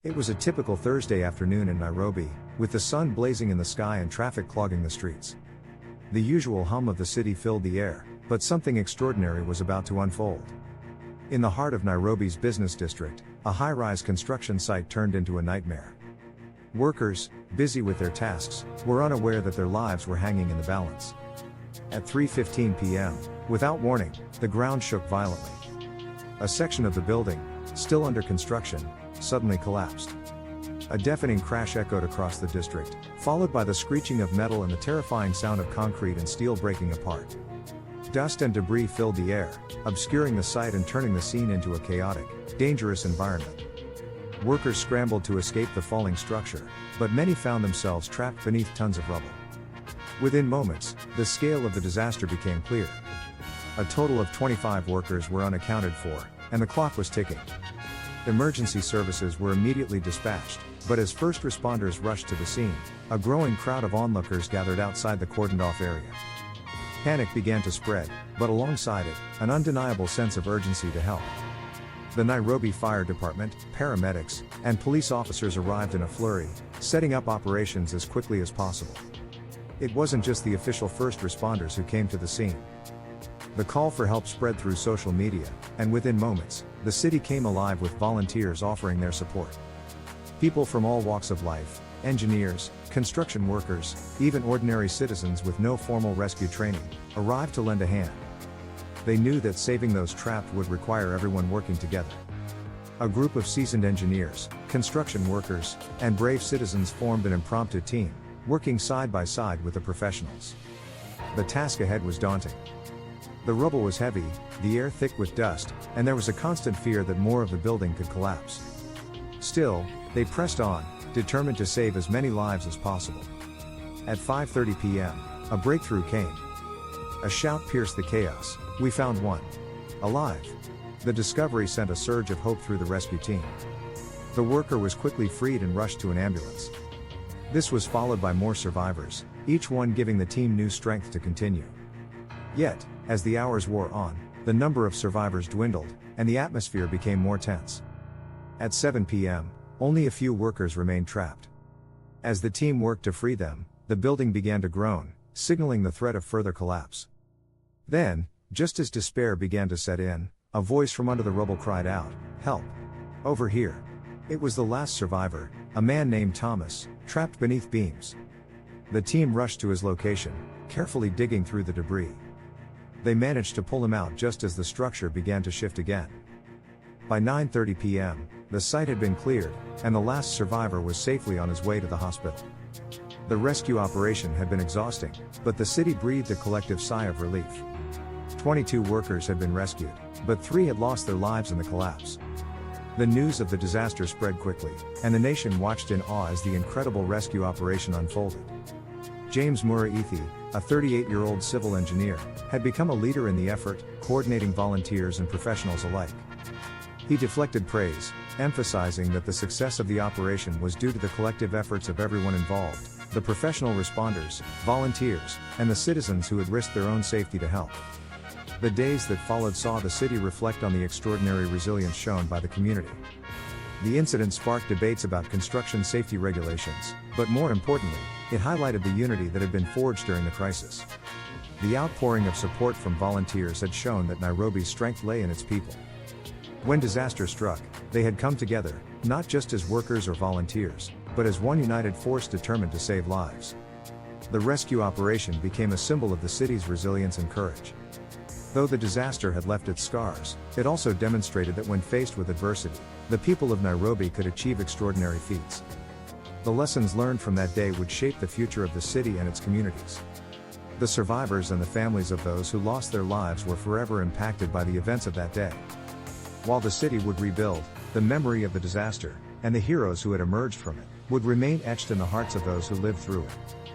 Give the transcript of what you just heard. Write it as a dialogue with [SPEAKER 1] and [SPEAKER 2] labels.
[SPEAKER 1] It was a typical Thursday afternoon in Nairobi, with the sun blazing in the sky and traffic clogging the streets. The usual hum of the city filled the air, but something extraordinary was about to unfold. In the heart of Nairobi's business district, a high-rise construction site turned into a nightmare. Workers, busy with their tasks, were unaware that their lives were hanging in the balance. At 3:15 p.m., without warning, the ground shook violently. A section of the building, still under construction, suddenly collapsed. A deafening crash echoed across the district, followed by the screeching of metal and the terrifying sound of concrete and steel breaking apart. Dust and debris filled the air, obscuring the sight and turning the scene into a chaotic, dangerous environment. Workers scrambled to escape the falling structure, but many found themselves trapped beneath tons of rubble. Within moments, the scale of the disaster became clear. A total of 25 workers were unaccounted for, and the clock was ticking. Emergency services were immediately dispatched, but as first responders rushed to the scene, a growing crowd of onlookers gathered outside the cordoned-off area. Panic began to spread, but alongside it, an undeniable sense of urgency to help. The Nairobi Fire Department, paramedics, and police officers arrived in a flurry, setting up operations as quickly as possible. It wasn't just the official first responders who came to the scene. The call for help spread through social media, and within moments, the city came alive with volunteers offering their support. People from all walks of life, engineers, construction workers, even ordinary citizens with no formal rescue training, arrived to lend a hand. They knew that saving those trapped would require everyone working together. A group of seasoned engineers, construction workers, and brave citizens formed an impromptu team, working side by side with the professionals. The task ahead was daunting. The rubble was heavy, the air thick with dust, and there was a constant fear that more of the building could collapse. Still, they pressed on, determined to save as many lives as possible. At 5:30 p.m., a breakthrough came. A shout pierced the chaos, "We found one! Alive!" The discovery sent a surge of hope through the rescue team. The worker was quickly freed and rushed to an ambulance. This was followed by more survivors, each one giving the team new strength to continue. Yet, as the hours wore on, the number of survivors dwindled, and the atmosphere became more tense. At 7 p.m., only a few workers remained trapped. As the team worked to free them, the building began to groan, signaling the threat of further collapse. Then, just as despair began to set in, a voice from under the rubble cried out, "Help! Over here!" It was the last survivor, a man named Thomas, trapped beneath beams. The team rushed to his location, carefully digging through the debris. They managed to pull him out just as the structure began to shift again. By 9:30 p.m., the site had been cleared, and the last survivor was safely on his way to the hospital. The rescue operation had been exhausting, but the city breathed a collective sigh of relief. 22 workers had been rescued, but 3 had lost their lives in the collapse. The news of the disaster spread quickly, and the nation watched in awe as the incredible rescue operation unfolded. James Muraithi, a 38-year-old civil engineer, had become a leader in the effort, coordinating volunteers and professionals alike. He deflected praise, emphasizing that the success of the operation was due to the collective efforts of everyone involved, the professional responders, volunteers, and the citizens who had risked their own safety to help. The days that followed saw the city reflect on the extraordinary resilience shown by the community. The incident sparked debates about construction safety regulations, but more importantly, it highlighted the unity that had been forged during the crisis. The outpouring of support from volunteers had shown that Nairobi's strength lay in its people. When disaster struck, they had come together, not just as workers or volunteers, but as one united force determined to save lives. The rescue operation became a symbol of the city's resilience and courage. Though the disaster had left its scars, it also demonstrated that when faced with adversity, the people of Nairobi could achieve extraordinary feats. The lessons learned from that day would shape the future of the city and its communities. The survivors and the families of those who lost their lives were forever impacted by the events of that day. While the city would rebuild, the memory of the disaster, and the heroes who had emerged from it, would remain etched in the hearts of those who lived through it.